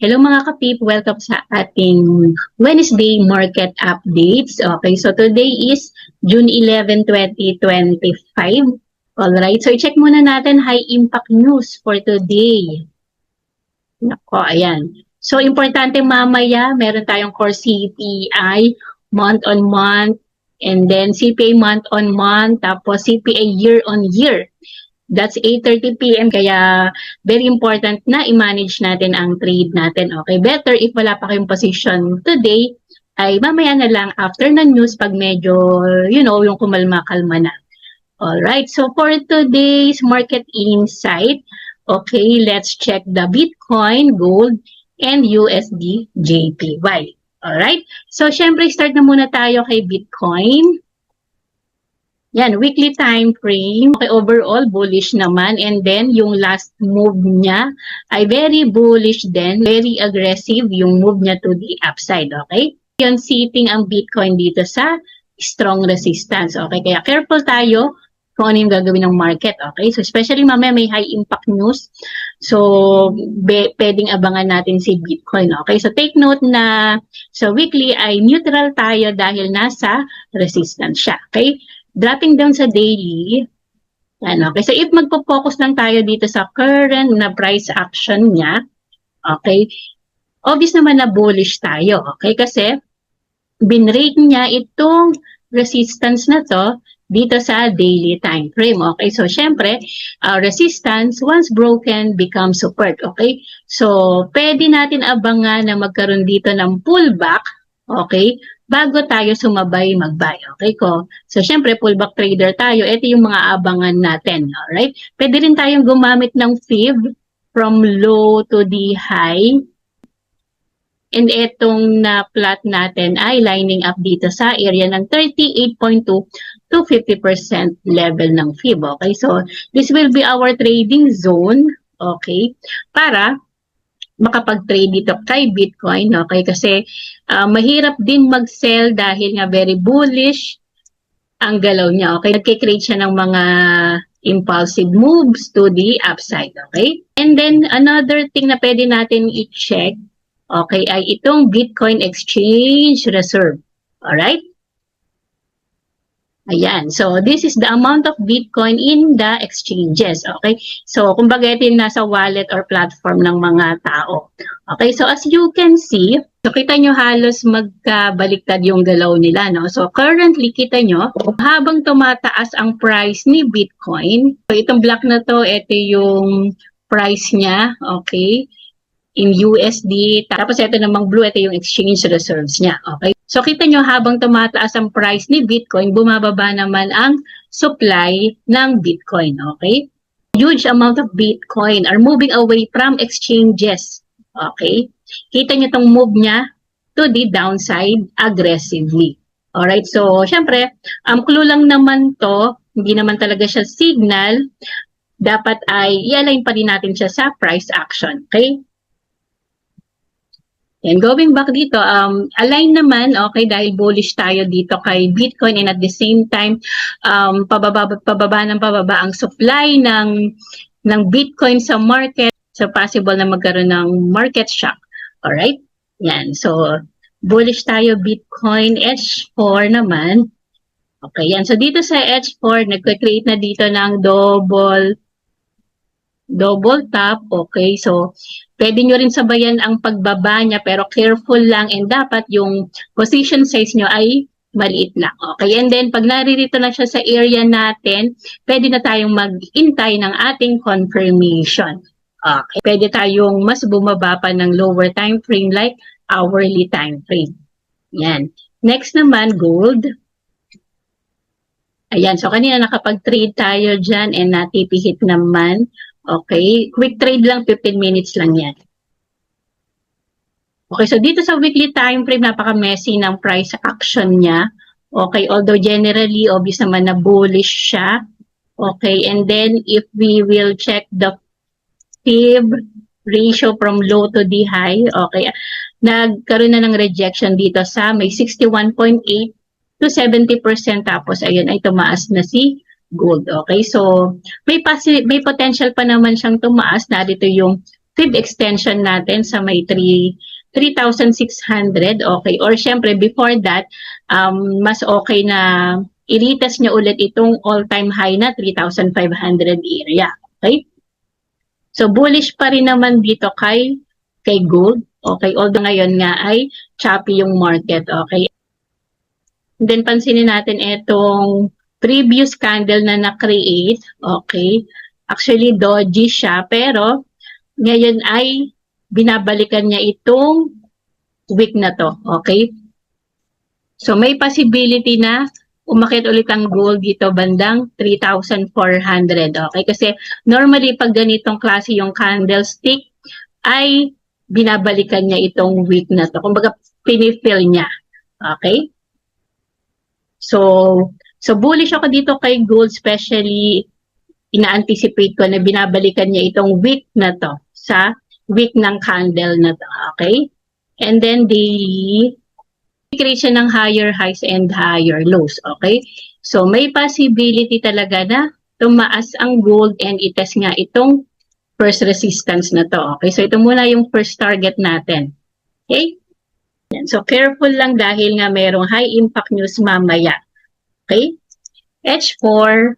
Hello mga kapip, welcome sa ating Wednesday market updates. Okay, so today is June 11, 2025. Alright, so i-check muna natin high impact news for today. Nako, ayan. So importante mamaya, meron tayong core CPI month on month, and then CPI month on month, tapos CPI year on year. That's 8:30 PM, kaya very important na i-manage natin ang trade natin. Okay, better if wala pa kayong position today, ay mamaya na lang after ng news pag medyo, yung kumalma-kalma na. Alright, so for today's market insight, okay, let's check the Bitcoin, gold, and USD JPY. Alright, so syempre start na muna tayo kay Bitcoin. Yan, weekly time frame. Okay, overall bullish naman, and then yung last move niya ay very bullish din, very aggressive yung move niya to the upside, okay? Yun, sitting ang Bitcoin dito sa strong resistance, okay? Kaya careful tayo kung ano yung gagawin ng market, okay? So especially mamaya may high impact news, so pwedeng abangan natin si Bitcoin, okay? So take note na sa weekly ay neutral tayo dahil nasa resistance siya, okay? Dropping down sa daily, okay, so if magpo-focus lang tayo dito sa current na price action niya, okay, obvious naman na bullish tayo, okay, kasi binrake niya itong resistance na to dito sa daily time frame, okay, so syempre, resistance once broken becomes support, okay, so pwede natin abangan na magkaroon dito ng pullback, okay, bago tayo sumabay mag-buy. Okay ko? So, syempre, pullback trader tayo. Ito yung mga abangan natin. Alright? Pwede rin tayong gumamit ng FIB from low to the high. And itong na-plot natin ay lining up dito sa area ng 38.2 to 50% level ng FIB. Okay? So, this will be our trading zone. Okay? Para makapag-trade dito kay Bitcoin, okay? Kasi mahirap din mag-sell dahil nga very bullish ang galaw niya, okay? Nagkikreate siya ng mga impulsive moves to the upside, okay? And then, another thing na pwede natin i-check, okay, ay itong Bitcoin Exchange Reserve, alright? Ayan. So, this is the amount of Bitcoin in the exchanges. Okay? So, kumbaga ito yung nasa wallet or platform ng mga tao. Okay? So, as you can see, so kita nyo halos magkabaliktad yung galaw nila. No? So, currently, kita nyo, habang tumataas ang price ni Bitcoin, so itong black na to, ito yung price niya. Okay? In USD. Tapos ito namang blue, ito yung exchange reserves niya. Okay? So kita nyo habang tumataas ang price ni Bitcoin, bumababa naman ang supply ng Bitcoin. Okay? Huge amount of Bitcoin are moving away from exchanges. Okay? Kita nyo tong move niya to the downside aggressively. Alright? So, syempre, clue lang naman to, hindi naman talaga siya signal, dapat ay i-align pa rin natin siya sa price action. Okay? And going back dito, align naman, okay, dahil bullish tayo dito kay Bitcoin, and at the same time, pababa ang supply ng Bitcoin sa market. So, possible na magkaroon ng market shock. Alright? Yan. So, bullish tayo Bitcoin. H4 naman. Okay, yan. So, dito sa H4, nagka-create na dito ng double top, okay, so pwede nyo rin sabayan ang pagbaba niya pero careful lang, and dapat yung position size nyo ay maliit lang, okay, and then pag naririto na siya sa area natin, pwede na tayong mag-intay ng ating confirmation, okay, pwede tayong mas bumaba pa ng lower time frame like hourly time frame. Yan. Next naman, gold. Ayan, so kanina nakapag-trade tayo dyan and natipihit naman. Okay, quick trade lang, 15 minutes lang yan. Okay, so dito sa weekly time frame, napaka-messy ng price action niya. Okay, although generally, obvious naman na bullish siya. Okay, and then if we will check the FIB ratio from low to the high, okay, nagkaroon na ng rejection dito sa may 61.8 to 70%, tapos ayun ay tumaas na si gold. Okay, so may potential pa naman siyang tumaas. Narito yung fib extension natin sa may 3,600, okay? Or syempre, before that, mas okay na i-retest niya ulit itong all-time high na 3,500 area, okay? So, bullish pa rin naman dito kay gold, okay? Although ngayon nga ay choppy yung market, okay? And then, pansinin natin itong previous candle na na-create, okay? Actually, doji siya, pero ngayon ay binabalikan niya itong week na to, okay? So, may possibility na umakit ulit ang gold dito bandang 3,400, okay? Kasi normally pag ganitong klase yung candlestick ay binabalikan niya itong week na to. Kumbaga, pinifill niya, okay? So bullish ako dito kay gold, especially ina-anticipate ko na binabalikan niya itong week na to sa week ng candle na to, okay? And then daily, create siya ng higher highs and higher lows, okay? So may possibility talaga na tumaas ang gold and itest nga itong first resistance na to, okay? So ito muna yung first target natin, okay? So careful lang dahil nga mayroong high impact news mamaya, okay? H4,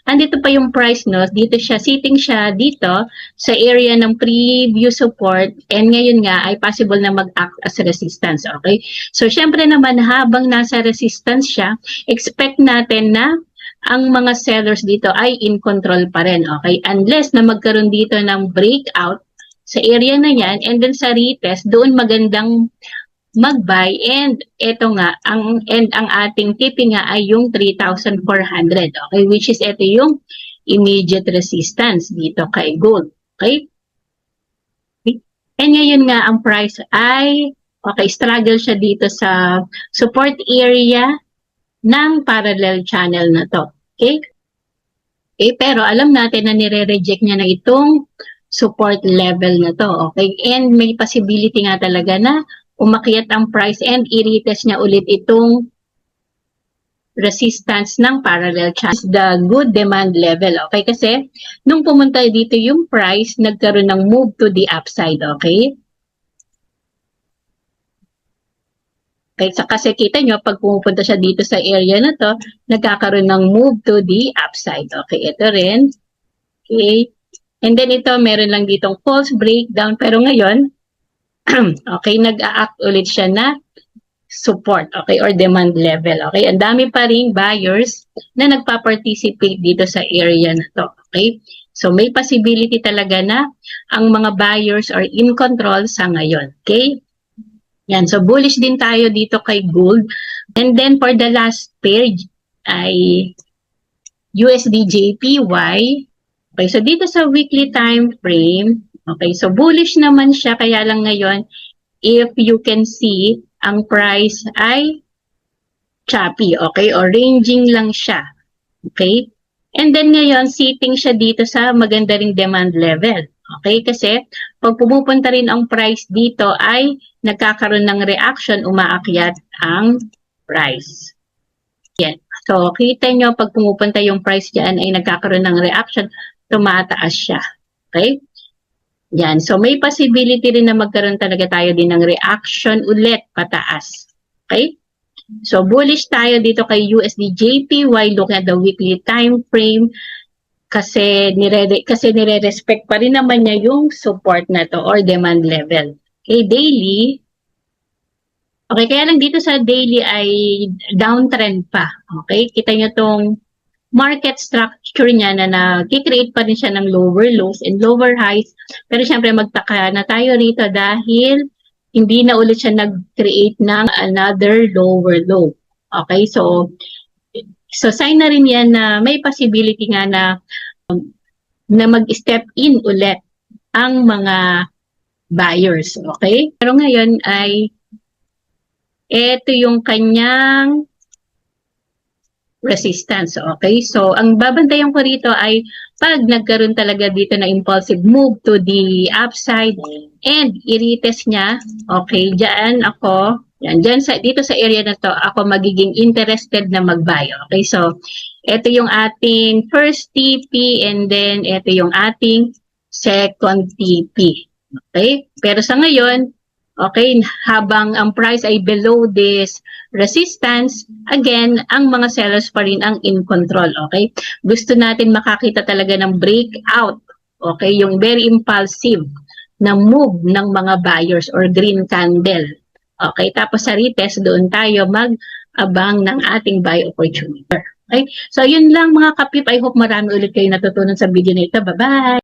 andito pa yung price, no? Dito siya, sitting siya dito sa area ng previous support, and ngayon nga ay possible na mag-act as resistance, okay? So, syempre naman, habang nasa resistance siya, expect natin na ang mga sellers dito ay in control pa rin, okay? Unless na magkaroon dito ng breakout sa area na yan, and then sa retest, doon magandang mag-buy, and ito nga, ang ating tipping nga ay yung 3,400, okay? Which is ito yung immediate resistance dito kay gold, okay? And ngayon nga, ang price ay, okay, struggle siya dito sa support area ng parallel channel na to, okay? Okay, pero alam natin na nire-reject niya na itong support level na to, okay? And may possibility nga talaga na umakyat ang price and i-retest niya ulit itong resistance ng parallel channel, the good demand level, okay? Kasi nung pumunta dito yung price, nagkaroon ng move to the upside, okay? Okay, so kasi kita nyo, pag pumupunta siya dito sa area na to, nagkakaroon ng move to the upside, okay? Ito rin, okay? And then ito, meron lang ditong false breakdown, pero ngayon, okay, nag-a-act ulit siya na support, okay, or demand level, okay? Ang dami pa ring buyers na nagpa-participate dito sa area na to, okay? So, may possibility talaga na ang mga buyers are in control sa ngayon, okay? Yan, so bullish din tayo dito kay gold. And then, for the last pair ay USD JPY. Okay, so dito sa weekly time frame, okay, so bullish naman siya, kaya lang ngayon, if you can see, ang price ay choppy, okay, or ranging lang siya, okay? And then ngayon, sitting siya dito sa maganda ring demand level, okay? Kasi pag pumupunta rin ang price dito ay nagkakaroon ng reaction, umaakyat ang price. Yan. So, kita nyo, pag pumupunta yung price dyan ay nagkakaroon ng reaction, tumataas siya, okay? Yan. So, may possibility rin na magkaroon talaga tayo din ng reaction ulit pataas. Okay? So, bullish tayo dito kay USD JPY. Look at the weekly time frame. Kasi nire-respect pa rin naman niya yung support na to or demand level. Okay, daily. Okay, kaya lang dito sa daily ay downtrend pa. Okay, kita nyo tong market structure niya na nag-create pa rin siya ng lower lows and lower highs. Pero syempre magtaka na tayo rito dahil hindi na ulit siya nag-create ng another lower low. Okay, so sign na rin yan na may possibility nga na mag-step in ulit ang mga buyers. Okay, pero ngayon ay ito yung kanyang resistance, okay? So, ang babantayan ko rito ay pag nagkaroon talaga dito na impulsive move to the upside and i-retest niya, okay, dyan ako, dito sa area na to, ako magiging interested na mag-buy, okay? So, ito yung ating first TP and then ito yung ating second TP, Okay? Pero sa ngayon, okay, habang ang price ay below this resistance, again, ang mga sellers pa rin ang in control. Okay? Gusto natin makakita talaga ng breakout. Okay? Yung very impulsive na move ng mga buyers or green candle. Okay? Tapos sa retest, doon tayo mag-abang ng ating buy opportunity. Okay? So, yun lang mga kapip. I hope marami ulit kayo natutunan sa video na ito. Bye-bye!